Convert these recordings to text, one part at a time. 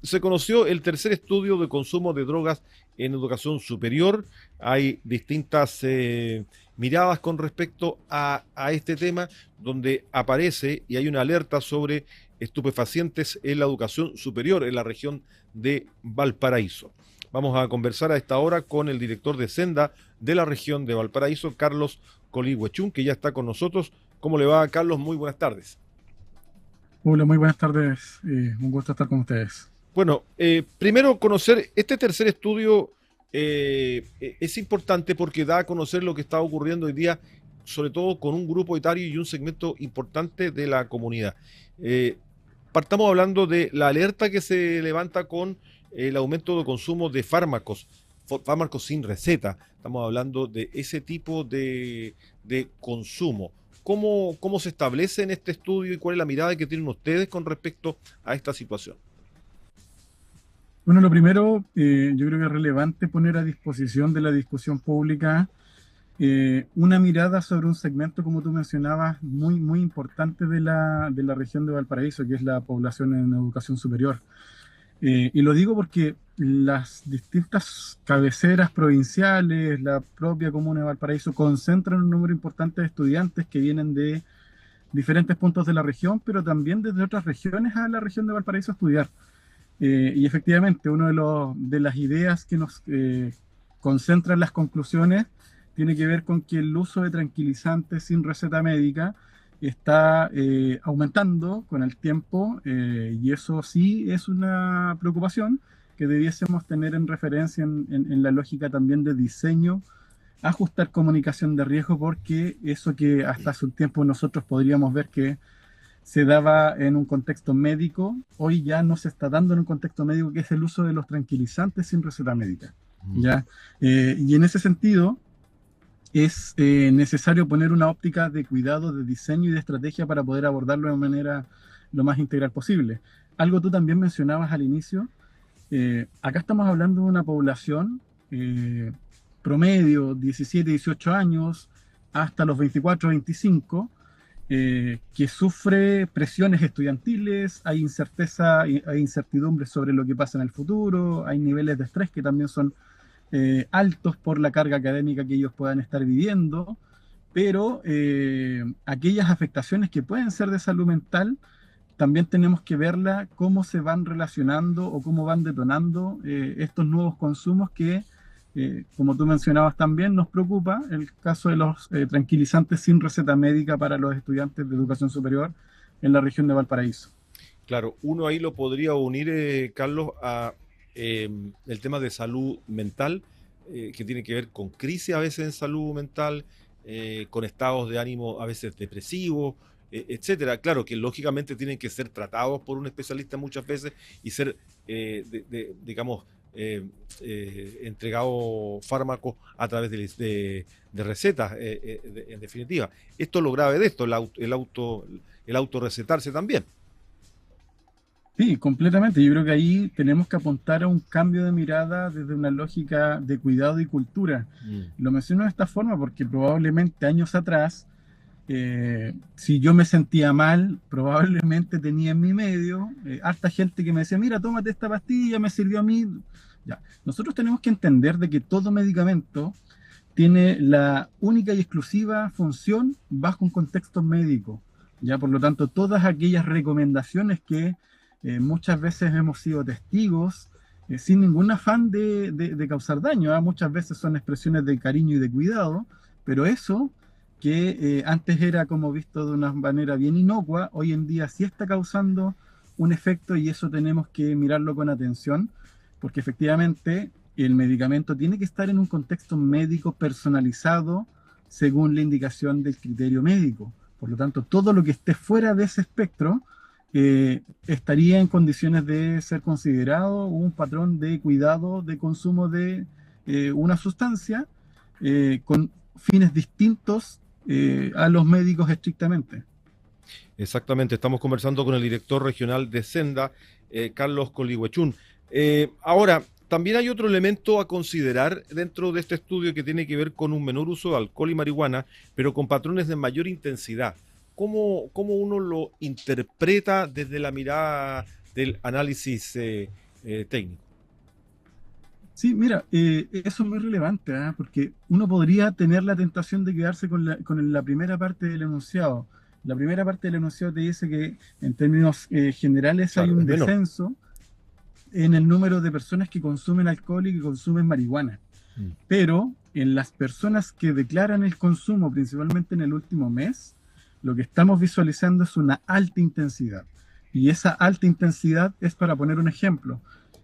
se conoció el tercer estudio de consumo de drogas en educación superior. Hay distintas miradas con respecto a este tema, donde aparece y hay una alerta sobre estupefacientes en la educación superior en la región de Valparaíso. Vamos a conversar a esta hora con el director de Senda de la región de Valparaíso, Carlos Coligüechún, que ya está con nosotros. ¿Cómo le va, Carlos? Muy buenas tardes. Hola, muy buenas tardes. Un gusto estar con ustedes. Bueno, primero conocer este tercer estudio es importante porque da a conocer lo que está ocurriendo hoy día, sobre todo con un grupo etario y un segmento importante de la comunidad. Eh, Partamos hablando de la alerta que se levanta con el aumento de consumo de fármacos, fármacos sin receta. Estamos hablando de ese tipo de consumo. ¿Cómo se establece en este estudio y cuál es la mirada que tienen ustedes con respecto a esta situación? Bueno, lo primero, yo creo que es relevante poner a disposición de la discusión pública una mirada sobre un segmento, como tú mencionabas, muy, muy importante de la región de Valparaíso, que es la población en educación superior. Y lo digo porque las distintas cabeceras provinciales, la propia comuna de Valparaíso, concentran un número importante de estudiantes que vienen de diferentes puntos de la región, pero también desde otras regiones a la región de Valparaíso a estudiar. Y efectivamente, una de las ideas que nos concentran las conclusiones tiene que ver con que el uso de tranquilizantes sin receta médica está aumentando con el tiempo, y eso sí es una preocupación que debiésemos tener en referencia en la lógica también de diseño, ajustar comunicación de riesgo, porque eso que hasta hace un tiempo nosotros podríamos ver que se daba en un contexto médico, hoy ya no se está dando en un contexto médico, que es el uso de los tranquilizantes sin receta médica. Mm. ¿Ya? Y en ese sentido es necesario poner una óptica de cuidado, de diseño y de estrategia para poder abordarlo de manera lo más integral posible. Algo tú también mencionabas al inicio, acá estamos hablando de una población promedio 17, 18 años hasta los 24, 25, que sufre presiones estudiantiles, hay incerteza, hay incertidumbre sobre lo que pasa en el futuro, hay niveles de estrés que también son altos por la carga académica que ellos puedan estar viviendo, pero aquellas afectaciones que pueden ser de salud mental, también tenemos que verla cómo se van relacionando o cómo van detonando estos nuevos consumos que, como tú mencionabas también, nos preocupa el caso de los tranquilizantes sin receta médica para los estudiantes de educación superior en la región de Valparaíso. Claro, uno ahí lo podría unir, Carlos, a el tema de salud mental, que tiene que ver con crisis a veces en salud mental, con estados de ánimo a veces depresivos, etcétera. Claro que lógicamente tienen que ser tratados por un especialista muchas veces y ser, digamos, entregado fármacos a través de recetas, en definitiva. Esto es lo grave de esto, el autorrecetarse también. Sí, completamente. Yo creo que ahí tenemos que apuntar a un cambio de mirada desde una lógica de cuidado y cultura. Mm. Lo menciono de esta forma porque probablemente años atrás, si yo me sentía mal, probablemente tenía en mi medio harta gente que me decía, mira, tómate esta pastilla, me sirvió a mí. Ya. Nosotros tenemos que entender de que todo medicamento tiene la única y exclusiva función bajo un contexto médico. Ya, por lo tanto, todas aquellas recomendaciones que muchas veces hemos sido testigos, sin ningún afán de causar daño, ¿ah? Muchas veces son expresiones de cariño y de cuidado, pero eso que antes era como visto de una manera bien inocua, hoy en día sí está causando un efecto, y eso tenemos que mirarlo con atención, porque efectivamente el medicamento tiene que estar en un contexto médico personalizado según la indicación del criterio médico. Por lo tanto, todo lo que esté fuera de ese espectro estaría en condiciones de ser considerado un patrón de cuidado de consumo de una sustancia con fines distintos a los médicos estrictamente. Exactamente, estamos conversando con el director regional de Senda, Carlos Coligüechún. Ahora, también hay otro elemento a considerar dentro de este estudio que tiene que ver con un menor uso de alcohol y marihuana, pero con patrones de mayor intensidad. ¿Cómo uno lo interpreta desde la mirada del análisis técnico. Sí, mira, eso es muy relevante, ¿ah? Porque uno podría tener la tentación de quedarse con la primera parte del enunciado. La primera parte del enunciado te dice que en términos generales hay Claro, un es menor. descenso en el número de personas que consumen alcohol y que consumen marihuana. Mm. Pero en las personas que declaran el consumo, principalmente en el último mes, lo que estamos visualizando es una alta intensidad. Y esa alta intensidad es, para poner un ejemplo,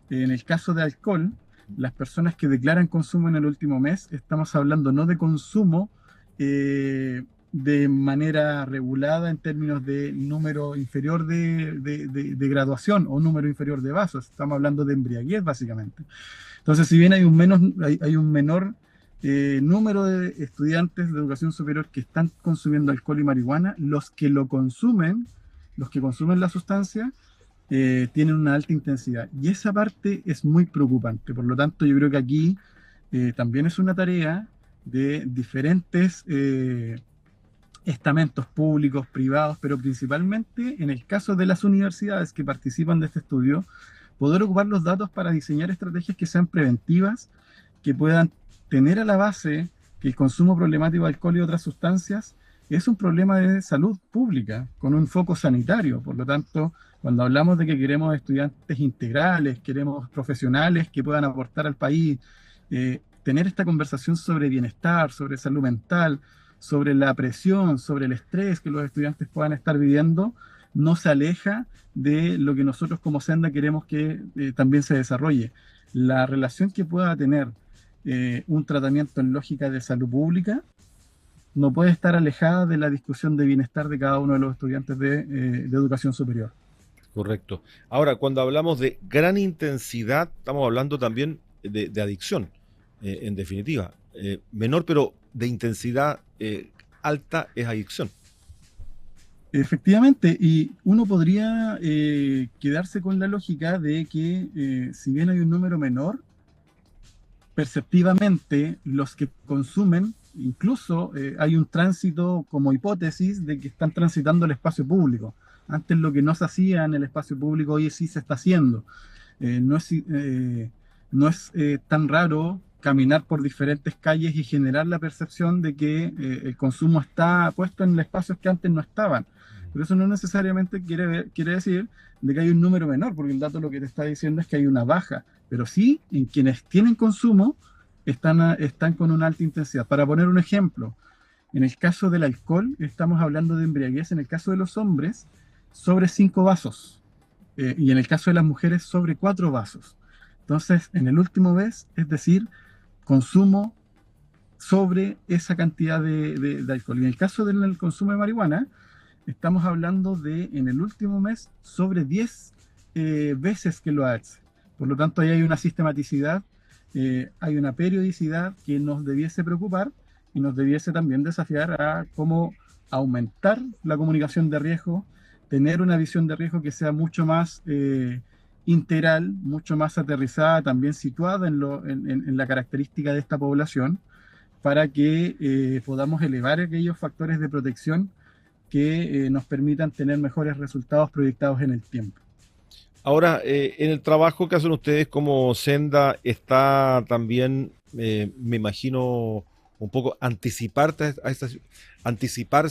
en el caso de alcohol, las personas que declaran consumo en el último mes, estamos hablando no de consumo de manera regulada en términos de número inferior de graduación o número inferior de vasos, estamos hablando de embriaguez básicamente. Entonces, si bien hay un menor número de estudiantes de educación superior que están consumiendo alcohol y marihuana, los que lo consumen, los que consumen la sustancia, tienen una alta intensidad. Y esa parte es muy preocupante. Por lo tanto, yo creo que aquí también es una tarea de diferentes estamentos públicos, privados, pero principalmente en el caso de las universidades que participan de este estudio, poder ocupar los datos para diseñar estrategias que sean preventivas, que puedan tener a la base que el consumo problemático de alcohol y otras sustancias es un problema de salud pública, con un foco sanitario. Por lo tanto, cuando hablamos de que queremos estudiantes integrales, queremos profesionales que puedan aportar al país, tener esta conversación sobre bienestar, sobre salud mental, sobre la presión, sobre el estrés que los estudiantes puedan estar viviendo, no se aleja de lo que nosotros como Senda queremos que también se desarrolle. La relación que pueda tener un tratamiento en lógica de salud pública no puede estar alejada de la discusión de bienestar de cada uno de los estudiantes de educación superior. Correcto. Ahora, cuando hablamos de gran intensidad, estamos hablando también de adicción, en definitiva. Menor, pero de intensidad alta es adicción. Efectivamente, y uno podría quedarse con la lógica de que si bien hay un número menor, perceptivamente los que consumen, incluso hay un tránsito como hipótesis de que están transitando el espacio público. Antes lo que no se hacía en el espacio público hoy sí se está haciendo. No es tan raro caminar por diferentes calles y generar la percepción de que el consumo está puesto en espacios que antes no estaban. Pero eso no necesariamente quiere decir de que hay un número menor, porque el dato lo que te está diciendo es que hay una baja, pero sí en quienes tienen consumo están con una alta intensidad. Para poner un ejemplo, en el caso del alcohol estamos hablando de embriaguez, en el caso de los hombres, sobre 5 vasos, y en el caso de las mujeres sobre 4 vasos. Entonces, en el último mes, es decir, consumo sobre esa cantidad de alcohol. Y en el caso del consumo de marihuana, estamos hablando de, en el último mes, sobre 10 veces que lo hace. Por lo tanto, ahí hay una sistematicidad, hay una periodicidad que nos debiese preocupar y nos debiese también desafiar a cómo aumentar la comunicación de riesgo, tener una visión de riesgo que sea mucho más integral, mucho más aterrizada, también situada en la característica de esta población, para que podamos elevar aquellos factores de protección que nos permitan tener mejores resultados proyectados en el tiempo. Ahora, en el trabajo que hacen ustedes como Senda está también, me imagino, un poco anticiparse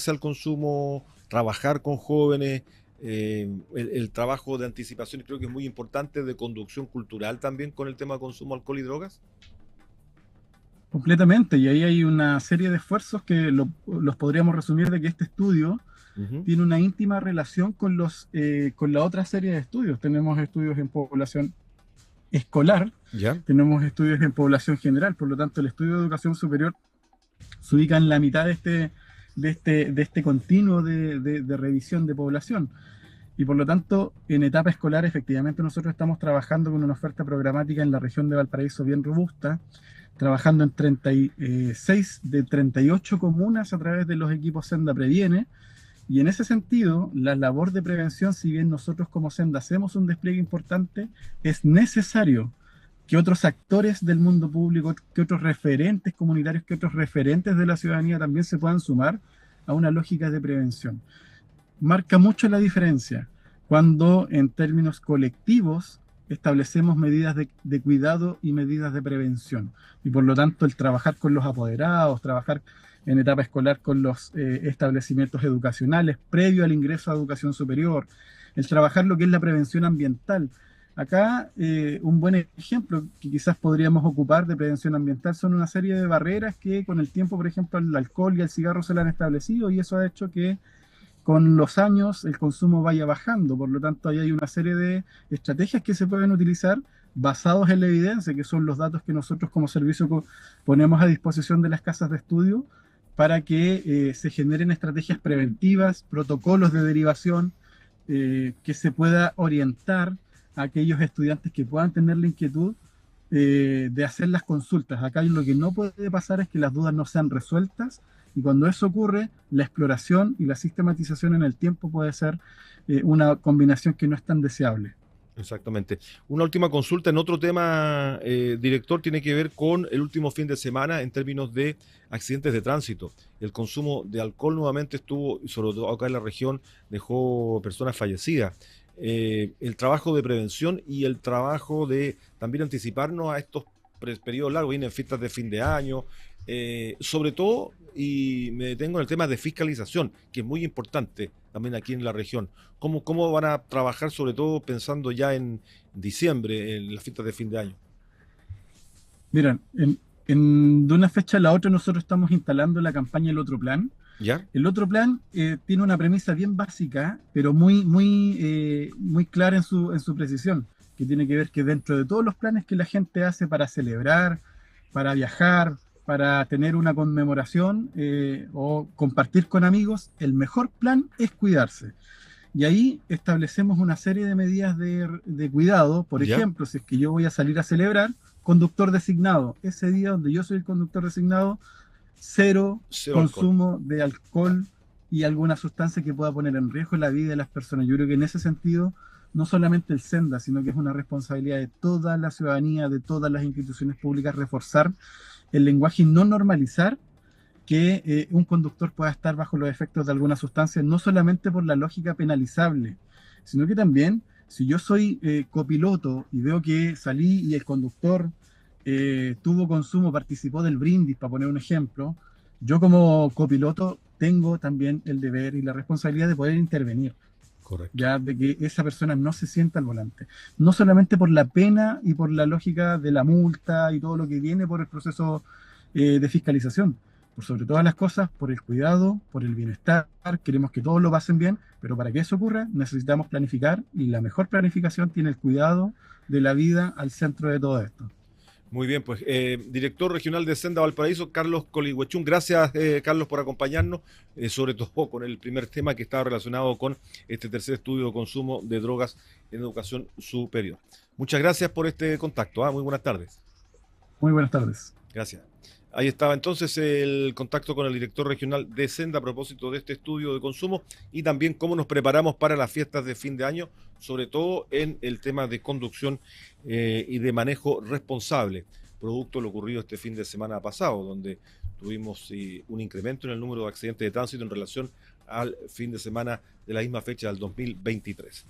al consumo, trabajar con jóvenes, el trabajo de anticipación creo que es muy importante, de conducción cultural también con el tema de consumo, alcohol y drogas. Completamente, y ahí hay una serie de esfuerzos que los podríamos resumir de que este estudio Ujú. tiene una íntima relación con la otra serie de estudios. Tenemos estudios en población escolar, ¿Ya? tenemos estudios en población general, por lo tanto el estudio de educación superior se ubica en la mitad de este continuo de revisión de población. Y por lo tanto, en etapa escolar, efectivamente, nosotros estamos trabajando con una oferta programática en la región de Valparaíso bien robusta, trabajando en 36 de 38 comunas a través de los equipos Senda Previene. Y en ese sentido, la labor de prevención, si bien nosotros como Senda hacemos un despliegue importante, es necesario que otros actores del mundo público, que otros referentes comunitarios, que otros referentes de la ciudadanía también se puedan sumar a una lógica de prevención. Marca mucho la diferencia cuando en términos colectivos establecemos medidas de cuidado y medidas de prevención. Y por lo tanto, el trabajar con los apoderados, trabajar en etapa escolar con los establecimientos educacionales previo al ingreso a educación superior, el trabajar lo que es la prevención ambiental. Acá un buen ejemplo que quizás podríamos ocupar de prevención ambiental son una serie de barreras que con el tiempo, por ejemplo, el alcohol y el cigarro se le han establecido y eso ha hecho que con los años el consumo vaya bajando. Por lo tanto, ahí hay una serie de estrategias que se pueden utilizar basados en la evidencia, que son los datos que nosotros como servicio ponemos a disposición de las casas de estudio para que se generen estrategias preventivas, protocolos de derivación, que se pueda orientar a aquellos estudiantes que puedan tener la inquietud de hacer las consultas. Acá lo que no puede pasar es que las dudas no sean resueltas y cuando eso ocurre, la exploración y la sistematización en el tiempo puede ser una combinación que no es tan deseable. Exactamente. Una última consulta en otro tema, director, tiene que ver con el último fin de semana en términos de accidentes de tránsito. El consumo de alcohol nuevamente estuvo, sobre todo acá en la región, dejó personas fallecidas. El trabajo de prevención y el trabajo de también anticiparnos a estos periodos largos, vienen fiestas de fin de año, sobre todo, y me detengo en el tema de fiscalización, que es muy importante también aquí en la región. ¿Cómo van a trabajar, sobre todo pensando ya en diciembre, en las fiestas de fin de año? Miren, de una fecha a la otra nosotros estamos instalando la campaña El Otro Plan. ¿Ya? El otro plan tiene una premisa bien básica, pero muy clara en su precisión, que tiene que ver que dentro de todos los planes que la gente hace para celebrar, para viajar, para tener una conmemoración o compartir con amigos, el mejor plan es cuidarse. Y ahí establecemos una serie de medidas de cuidado. Por ¿Ya? ejemplo, si es que yo voy a salir a celebrar, conductor designado. Ese día donde yo soy el conductor designado, cero Cero alcohol. consumo de alcohol y alguna sustancia que pueda poner en riesgo la vida de las personas. Yo creo que en ese sentido, no solamente el Senda, sino que es una responsabilidad de toda la ciudadanía, de todas las instituciones públicas, reforzar el lenguaje y no normalizar que un conductor pueda estar bajo los efectos de alguna sustancia, no solamente por la lógica penalizable, sino que también, si yo soy copiloto y veo que salí y el conductor tuvo consumo, participó del brindis, para poner un ejemplo, yo como copiloto tengo también el deber y la responsabilidad de poder intervenir, Correcto. ya de que esa persona no se sienta al volante. No solamente por la pena y por la lógica de la multa y todo lo que viene por el proceso de fiscalización, por sobre todas las cosas, por el cuidado, por el bienestar, queremos que todos lo pasen bien, pero para que eso ocurra necesitamos planificar y la mejor planificación tiene el cuidado de la vida al centro de todo esto. Muy bien, pues director regional de Senda Valparaíso, Carlos Coligüechún. Gracias, Carlos, por acompañarnos, sobre todo con el primer tema que estaba relacionado con este tercer estudio de consumo de drogas en educación superior. Muchas gracias por este contacto. Muy buenas tardes. Muy buenas tardes. Gracias. Ahí estaba entonces el contacto con el director regional de Senda a propósito de este estudio de consumo y también cómo nos preparamos para las fiestas de fin de año, sobre todo en el tema de conducción y de manejo responsable, producto de lo ocurrido este fin de semana pasado, donde tuvimos un incremento en el número de accidentes de tránsito en relación al fin de semana de la misma fecha del 2023.